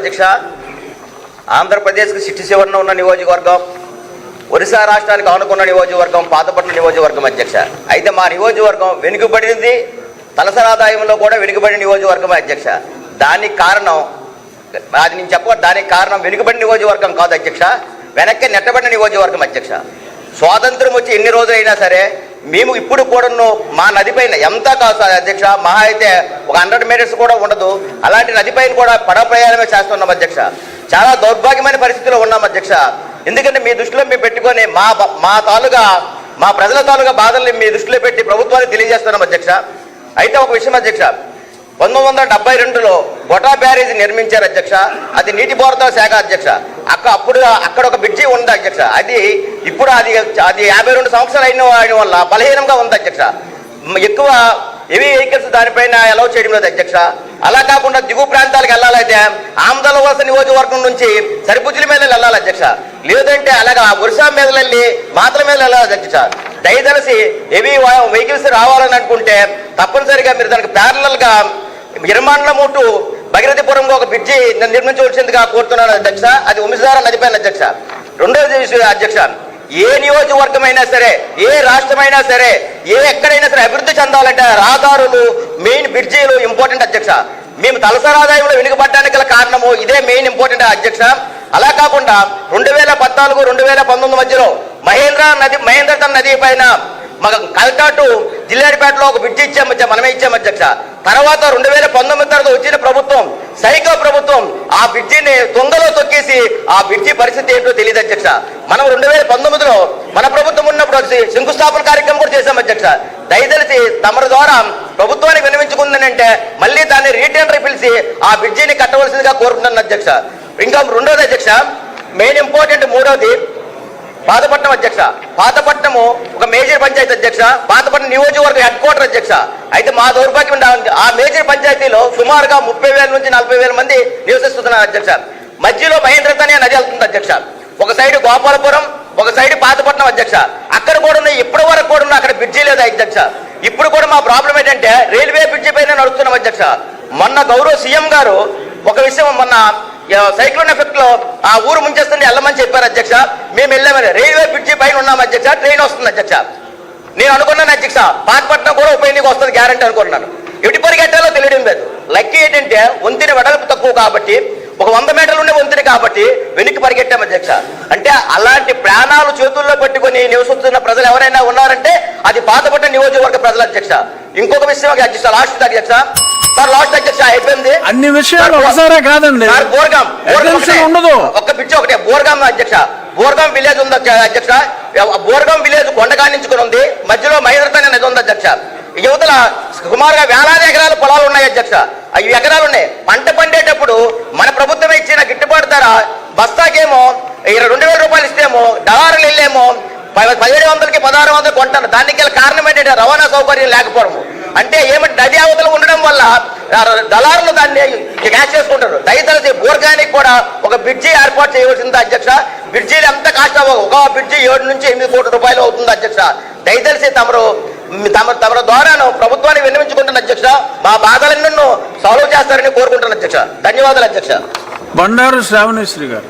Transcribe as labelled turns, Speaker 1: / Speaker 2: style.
Speaker 1: అధ్యక్ష. ఆంధ్రప్రదేశ్కి సిట్టి చివరన ఉన్న నియోజకవర్గం, ఒరిస్సా రాష్ట్రానికి ఆనుకున్న నియోజకవర్గం పాతపట్నం నియోజకవర్గం అధ్యక్ష. అయితే మా నియోజకవర్గం వెనుకబడింది, తలసరి ఆదాయంలో కూడా వెనుకబడిన నియోజకవర్గం అధ్యక్ష. దానికి కారణం అది నేను చెప్పకూడదు. దానికి కారణం వెనుకబడిన నియోజకవర్గం కాదు అధ్యక్ష, వెనక్కి నెట్టబడిన నియోజకవర్గం అధ్యక్ష. స్వాతంత్రం వచ్చి ఎన్ని రోజులైనా సరే మేము ఇప్పుడు కూడా మా నదిపైన ఎంత కాదు అధ్యక్ష, మహా అయితే ఒక 100 మీటర్స్ కూడా ఉండదు, అలాంటి నదిపైన కూడా పడవ ప్రయాణమే చేస్తున్నాం అధ్యక్ష. చాలా దౌర్భాగ్యమైన పరిస్థితిలో ఉన్నాం అధ్యక్ష. ఎందుకంటే మీ దృష్టిలో మేము పెట్టుకొని మా ప్రజల తాలూగా బాధల్ని మీ దృష్టిలో పెట్టి ప్రభుత్వానికి తెలియజేస్తున్నాం అధ్యక్ష. అయితే ఒక విషయం అధ్యక్ష, 1972లో గొటా బ్యారేజీ నిర్మించారు అధ్యక్ష. అది నీటిపారుదల శాఖ అధ్యక్ష. అక్కడ ఒక బ్రిడ్జి ఉంది అధ్యక్ష. అది ఇప్పుడు అది 52 సంవత్సరాలు అయిన వల్ల బలహీనంగా ఉంది అధ్యక్ష. ఎక్కువ హెవీ వెహికల్స్ దానిపైన అలౌ చేయడం లేదు అధ్యక్ష. అలా కాకుండా దిగువ ప్రాంతాలకు వెళ్ళాలైతే ఆమదలవలస నియోజకవర్గం నుంచి సరిపుజుల మీద వెళ్ళాలి అధ్యక్ష, లేదంటే అలాగా ఒరిస్సా మీద వెళ్ళి మాతల మీద వెళ్ళాలి అధ్యక్ష. దయదలిసి హెవీ వెహికల్స్ రావాలని అనుకుంటే తప్పనిసరిగా మీరు దానికి ప్యారలల్ గా ఇరమండలము టు భగీరథపురంలో ఒక బ్రిడ్జి నిర్మించవలసిందిగా కోరుతున్నాను అధ్యక్ష. అది వంశధార నదిపైన అధ్యక్ష. రెండవది విషయం అధ్యక్ష, ఏ నియోజకవర్గమైనా సరే, ఏ రాష్ట్రమైనా సరే, ఎక్కడైనా సరే అభివృద్ధి చెందాలంటే రహదారులు, మెయిన్ బ్రిడ్జీలు ఇంపార్టెంట్ అధ్యక్ష. మేము తలసరి ఆదాయంలో వెనుకబడడానికి గల కారణము ఇదే మెయిన్ ఇంపార్టెంట్ అధ్యక్ష. అలా కాకుండా 2014, 2019 మధ్యలో మహేంద్రతన్ నది పైన కల్కా టు జిల్లాడిపేటలో ఒక బ్రిడ్జి మనమే ఇచ్చాం అధ్యక్ష. తర్వాత 2019 తర్వాత వచ్చిన ప్రభుత్వం, సైకో ప్రభుత్వం, ఆ బ్రిడ్జిని తొంగలో తొక్కేసి ఆ బ్రిడ్జి పరిస్థితి ఏంటో తెలియదు అధ్యక్ష. మనం 2019లో మన ప్రభుత్వం ఉన్నప్పుడు శంకుస్థాపన కార్యక్రమం కూడా చేశాం అధ్యక్ష. దయదలిసి తమ ద్వారా ప్రభుత్వానికి విన్నవించుకుందనంటే మళ్ళీ దాన్ని రీటెండర్ పిలిచి ఆ బ్రిడ్జిని కట్టవలసిందిగా కోరుకుంటున్నాను అధ్యక్ష. ఇంకా రెండోది అధ్యక్ష, మెయిన్ ఇంపార్టెంట్ మూడవది పాతపట్నం అధ్యక్ష. పాతపట్నము ఒక మేజర్ పంచాయతీ అధ్యక్ష, పాతపట్నం నియోజకవర్గ హెడ్ క్వార్టర్ అధ్యక్ష. అయితే మా దౌర్భాగ్యం ఆ మేజర్ పంచాయతీలో సుమారుగా 30,000 నుంచి 40,000 మంది నివసిస్తున్నారు అధ్యక్ష. మధ్యలో మహేంద్రతనే నది వెళ్తుంది అధ్యక్ష. ఒక సైడ్ గోపాలపురం, ఒక సైడ్ పాతపట్నం అధ్యక్ష. అక్కడ కూడా ఇప్పటి వరకు కూడా అక్కడ బ్రిడ్జి లేదు అధ్యక్ష. ఇప్పుడు కూడా మా ప్రాబ్లం ఏంటంటే రైల్వే బ్రిడ్జి పైన నడుస్తున్నాం అధ్యక్ష. మొన్న గౌరవ సీఎం గారు ఒక విషయం, మొన్న సైక్లోన్ ఎఫెక్ట్ లో ఆ ఊరు ముంచేస్తుంది వెళ్ళమని చెప్పారు అధ్యక్ష. మేము వెళ్ళామని రైల్వే బ్రిడ్జి పైన ఉన్నాం అధ్యక్ష. ట్రైన్ వస్తుంది అధ్యక్ష. నేను అనుకున్నాను అధ్యక్ష, పాతపట్నం కూడా ఉప ఎన్నిక వస్తుంది గ్యారంటీ అనుకున్నాను. ఎటు పరిగెట్టాలో తెలియడం లేదు. లక్కీ ఏంటంటే వంతెన వెడల్పు తక్కువ కాబట్టి, ఒక 100 మీటర్లు ఉండే వంతెన కాబట్టి వెనక్కి పరిగెట్టాం అధ్యక్ష. అంటే అలాంటి ప్రాణాలు చేతుల్లో పెట్టుకుని నివసిస్తున్న ప్రజలు ఎవరైనా ఉన్నారంటే అది పాతపట్నం నియోజకవర్గ ప్రజల అధ్యక్ష. ఇంకొక విషయం అధ్యక్ష, లాస్ట్ అధ్యక్ష అధ్యక్ష అయిపోయింది.
Speaker 2: అన్ని విషయాలు ఒకసారే కాదండి, ఉండదు.
Speaker 1: ఒక్క పిచ్చి ఒకటే బోర్గాం అధ్యక్ష. బోర్గాం విలేజ్ ఉంది అధ్యక్ష. బోర్గాం విలేజ్ కొండకానించుకుని ఉంది, మధ్యలో మహేంద్రతన్ అనేది ఉంది అధ్యక్ష. యువతల సుమారుగా వేలాది ఎకరాల పొలాలు ఉన్నాయి అధ్యక్ష. 5 ఎకరాలు ఉన్నాయి. పంట పండేటప్పుడు మన ప్రభుత్వం ఇచ్చిన గిట్టుబాటు ధర బస్తాకేమో 22,000 రూపాయలు ఇస్తేమో దళారులు వెళ్ళేమో 1700కి 1600 కొంటారు. దానికి కారణం ఏంటంటే రవాణా సౌకర్యం లేకపోవడము. అంటే ఏమంటే నది అవతల ఉండడం వల్ల దళారులు దాన్ని క్యాచ్ చేసుకుంటారు. దయచేసి బోర్గానికి కూడా ఒక బ్రిడ్జి ఏర్పాటు చేయవలసింది అధ్యక్ష. బ్రిడ్జీలు ఎంత కాస్ట్ అవ్వవు, ఒక బ్రిడ్జి 7 నుంచి 8 కోట్ల రూపాయలు అవుతుంది అధ్యక్ష. దయచేసి తమరు ద్వారాను ప్రభుత్వాన్ని విన్నవించుకుంటున్న అధ్యక్ష, మా బాధలన్నీ సాల్వ్ చేస్తారని కోరుకుంటున్నాను అధ్యక్ష. ధన్యవాదాలు అధ్యక్ష.
Speaker 2: బండారు శ్రావణేశ్వరి గారు.